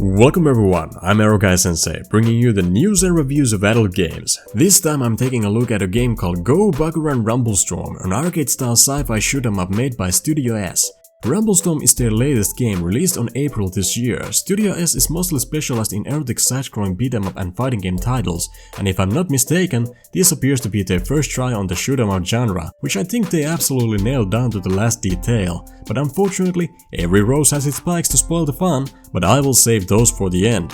Welcome everyone, I'm Erokai Sensei, bringing you the news and reviews of adult games. This time I'm taking a look at a game called Gobakuran Rumble Storm, an arcade-style sci-fi shoot-'em-up made by StudioS. RumbleStorm is their latest game, released on April this year. StudioS is mostly specialized in erotic side-scrolling beat-em-up and fighting game titles, and if I'm not mistaken, this appears to be their first try on the shoot-em-up genre, which I think they absolutely nailed down to the last detail. But unfortunately, every rose has its spikes to spoil the fun, but I will save those for the end.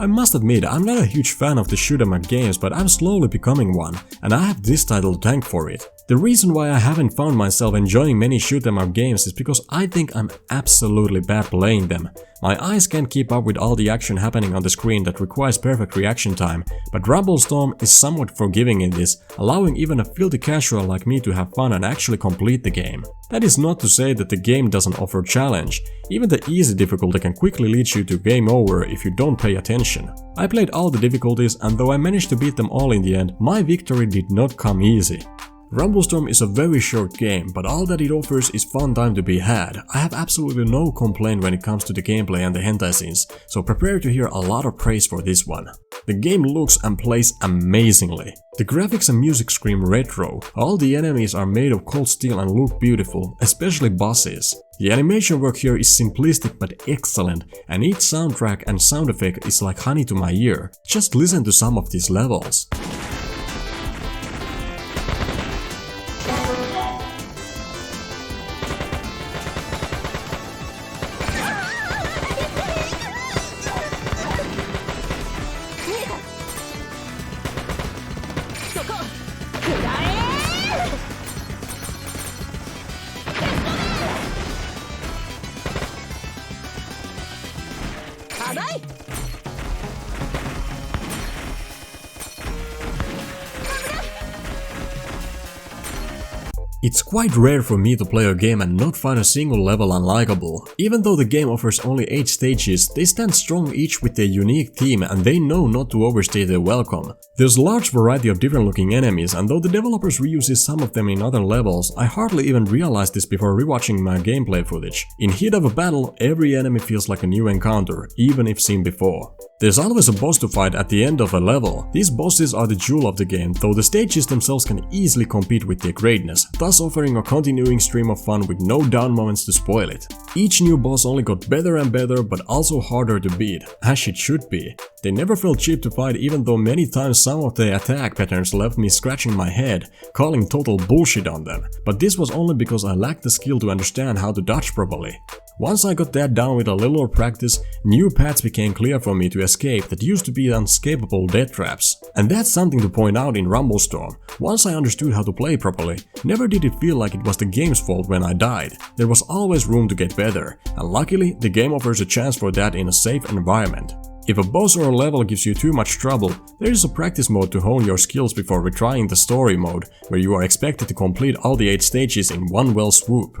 I must admit, I'm not a huge fan of the shoot-em-up games, but I'm slowly becoming one, and I have this title to thank for it. The reason why I haven't found myself enjoying many shoot-em-up games is because I think I'm absolutely bad playing them. My eyes can't keep up with all the action happening on the screen that requires perfect reaction time, but RumbleStorm is somewhat forgiving in this, allowing even a filthy casual like me to have fun and actually complete the game. That is not to say that the game doesn't offer challenge. Even the easy difficulty can quickly lead you to game over if you don't pay attention. I played all the difficulties, and though I managed to beat them all in the end, my victory did not come easy. RumbleStorm is a very short game, but all that it offers is fun time to be had. I have absolutely no complaint when it comes to the gameplay and the hentai scenes, so prepare to hear a lot of praise for this one. The game looks and plays amazingly. The graphics and music scream retro, all the enemies are made of cold steel and look beautiful, especially bosses. The animation work here is simplistic but excellent, and each soundtrack and sound effect is like honey to my ear. Just listen to some of these levels. It's quite rare for me to play a game and not find a single level unlikable. Even though the game offers only 8 stages, they stand strong each with their unique theme, and they know not to overstay their welcome. There's a large variety of different looking enemies, and though the developers reuses some of them in other levels, I hardly even realized this before rewatching my gameplay footage. In heat of a battle, every enemy feels like a new encounter, even if seen before. There's always a boss to fight at the end of a level. These bosses are the jewel of the game, though the stages themselves can easily compete with their greatness, thus offering a continuing stream of fun with no down moments to spoil it. Each new boss only got better and better, but also harder to beat, as it should be. They never felt cheap to fight, even though many times some of the attack patterns left me scratching my head, calling total bullshit on them. But this was only because I lacked the skill to understand how to dodge properly. Once I got that down with a little more practice, new paths became clear for me to escape that used to be unescapable death traps. And that's something to point out in RumbleStorm. Once I understood how to play properly, never did it feel like it was the game's fault when I died. There was always room to get better, and luckily the game offers a chance for that in a safe environment. If a boss or a level gives you too much trouble, there is a practice mode to hone your skills before retrying the story mode, where you are expected to complete all the 8 stages in one fell swoop.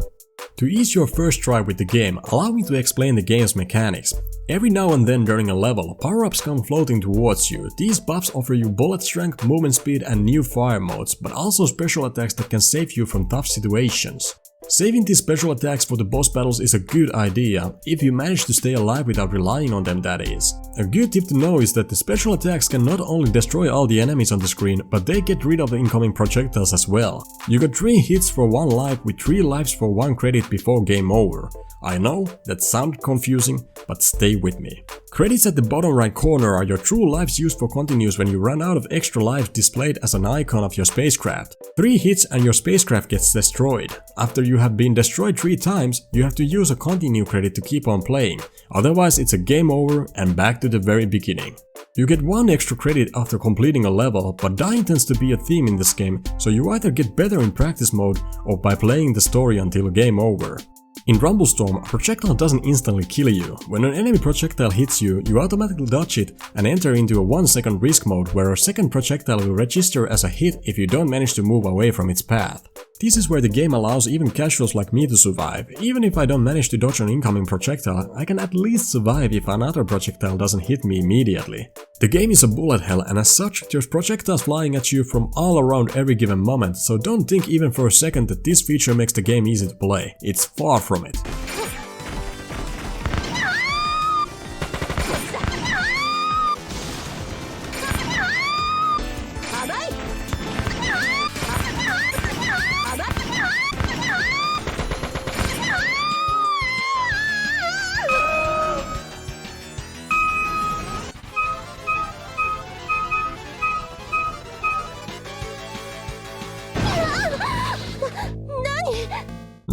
To ease your first try with the game, allow me to explain the game's mechanics. Every now and then during a level, power-ups come floating towards you. These buffs offer you bullet strength, movement speed and new fire modes, but also special attacks that can save you from tough situations. Saving these special attacks for the boss battles is a good idea, if you manage to stay alive without relying on them, that is. A good tip to know is that the special attacks can not only destroy all the enemies on the screen, but they get rid of the incoming projectiles as well. You got 3 hits for 1 life with 3 lives for 1 credit before game over. I know, that sounded confusing, but stay with me. Credits at the bottom right corner are your true lives used for continues when you run out of extra lives displayed as an icon of your spacecraft. 3 hits and your spacecraft gets destroyed. After you have been destroyed 3 times, you have to use a continue credit to keep on playing, otherwise it's a game over and back to the very beginning. You get 1 extra credit after completing a level, but dying tends to be a theme in this game, so you either get better in practice mode or by playing the story until game over. In RumbleStorm, a projectile doesn't instantly kill you. When an enemy projectile hits you, you automatically dodge it and enter into a 1-second risk mode where a second projectile will register as a hit if you don't manage to move away from its path. This is where the game allows even casuals like me to survive. Even if I don't manage to dodge an incoming projectile, I can at least survive if another projectile doesn't hit me immediately. The game is a bullet hell, and as such, there's projectiles flying at you from all around every given moment, so don't think even for a second that this feature makes the game easy to play. It's far from it.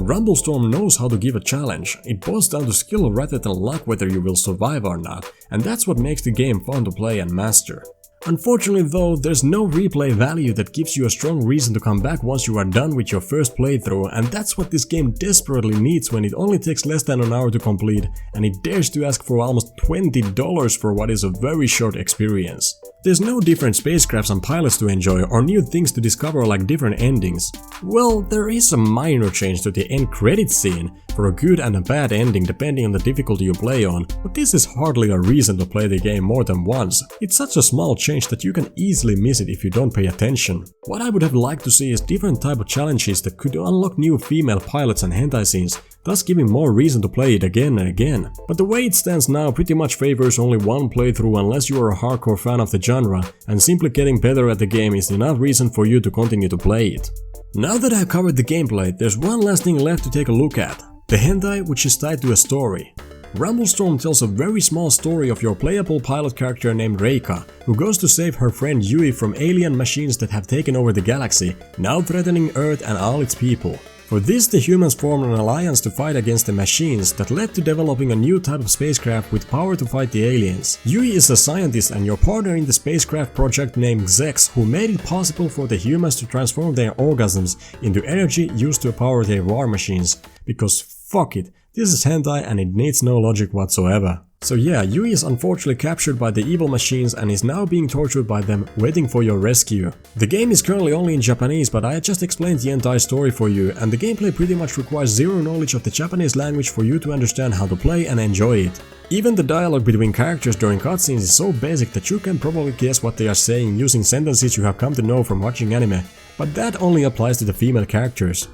RumbleStorm knows how to give a challenge. It boils down to skill rather than luck whether you will survive or not, and that's what makes the game fun to play and master. Unfortunately though, there's no replay value that gives you a strong reason to come back once you are done with your first playthrough, and that's what this game desperately needs when it only takes less than an hour to complete, and it dares to ask for almost $20 for what is a very short experience. There's no different spacecrafts and pilots to enjoy or new things to discover like different endings. Well, there is a minor change to the end credits scene for a good and a bad ending depending on the difficulty you play on, but this is hardly a reason to play the game more than once. It's such a small change that you can easily miss it if you don't pay attention. What I would have liked to see is different type of challenges that could unlock new female pilots and hentai scenes, thus giving more reason to play it again and again. But the way it stands now pretty much favors only one playthrough unless you are a hardcore fan of the genre, and simply getting better at the game is enough reason for you to continue to play it. Now that I've covered the gameplay, there's one last thing left to take a look at. The hentai, which is tied to a story. RumbleStorm tells a very small story of your playable pilot character named Reika, who goes to save her friend Yui from alien machines that have taken over the galaxy, now threatening Earth and all its people. For this, the humans formed an alliance to fight against the machines that led to developing a new type of spacecraft with power to fight the aliens. Yui is a scientist and your partner in the spacecraft project named Zex, who made it possible for the humans to transform their orgasms into energy used to power their war machines. Because fuck it, this is hentai and it needs no logic whatsoever. So yeah, Yui is unfortunately captured by the evil machines and is now being tortured by them, waiting for your rescue. The game is currently only in Japanese, but I just explained the entire story for you, and the gameplay pretty much requires zero knowledge of the Japanese language for you to understand how to play and enjoy it. Even the dialogue between characters during cutscenes is so basic that you can probably guess what they are saying using sentences you have come to know from watching anime, but that only applies to the female characters.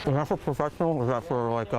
Is that for professional or is that for like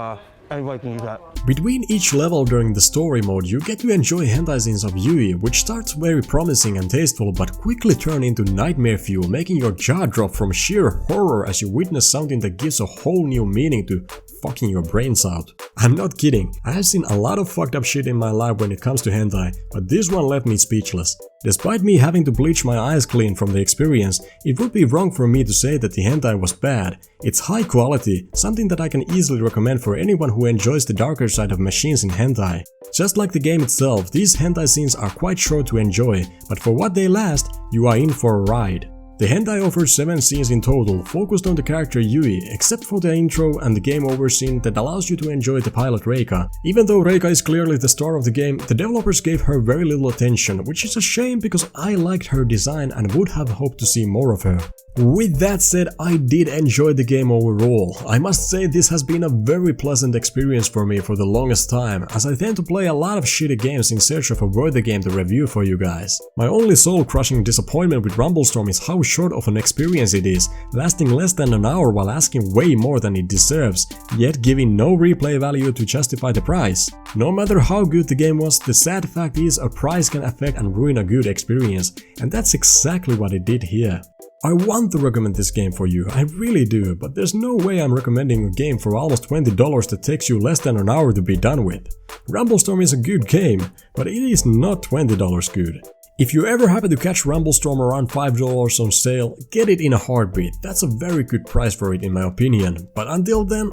anybody can use that? Between each level during the story mode, you get to enjoy hentai scenes of Yui, which starts very promising and tasteful but quickly turn into nightmare fuel, making your jaw drop from sheer horror as you witness something that gives a whole new meaning to fucking your brains out. I'm not kidding, I have seen a lot of fucked up shit in my life when it comes to hentai, but this one left me speechless. Despite me having to bleach my eyes clean from the experience, it would be wrong for me to say that the hentai was bad. It's high quality, something that I can easily recommend for anyone who enjoys the darker side of machines in hentai. Just like the game itself, these hentai scenes are quite short to enjoy, but for what they last, you are in for a ride. The hentai offers 7 scenes in total, focused on the character Yui, except for the intro and the game over scene that allows you to enjoy the pilot Reika. Even though Reika is clearly the star of the game, the developers gave her very little attention, which is a shame because I liked her design and would have hoped to see more of her. With that said, I did enjoy the game overall. I must say this has been a very pleasant experience for me for the longest time, as I tend to play a lot of shitty games in search of a worthy game to review for you guys. My only soul-crushing disappointment with RumbleStorm is how short of an experience it is, lasting less than an hour while asking way more than it deserves, yet giving no replay value to justify the price. No matter how good the game was, the sad fact is a price can affect and ruin a good experience, and that's exactly what it did here. I want to recommend this game for you, I really do, but there's no way I'm recommending a game for almost $20 that takes you less than an hour to be done with. RumbleStorm is a good game, but it is not $20 good. If you ever happen to catch RumbleStorm around $5 on sale, get it in a heartbeat, that's a very good price for it in my opinion, but until then,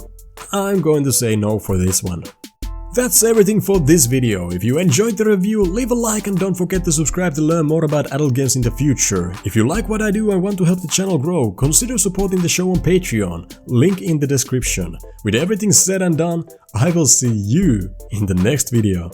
I'm going to say no for this one. That's everything for this video. If you enjoyed the review, leave a like and don't forget to subscribe to learn more about adult games in the future. If you like what I do and want to help the channel grow, consider supporting the show on Patreon, link in the description. With everything said and done, I will see you in the next video.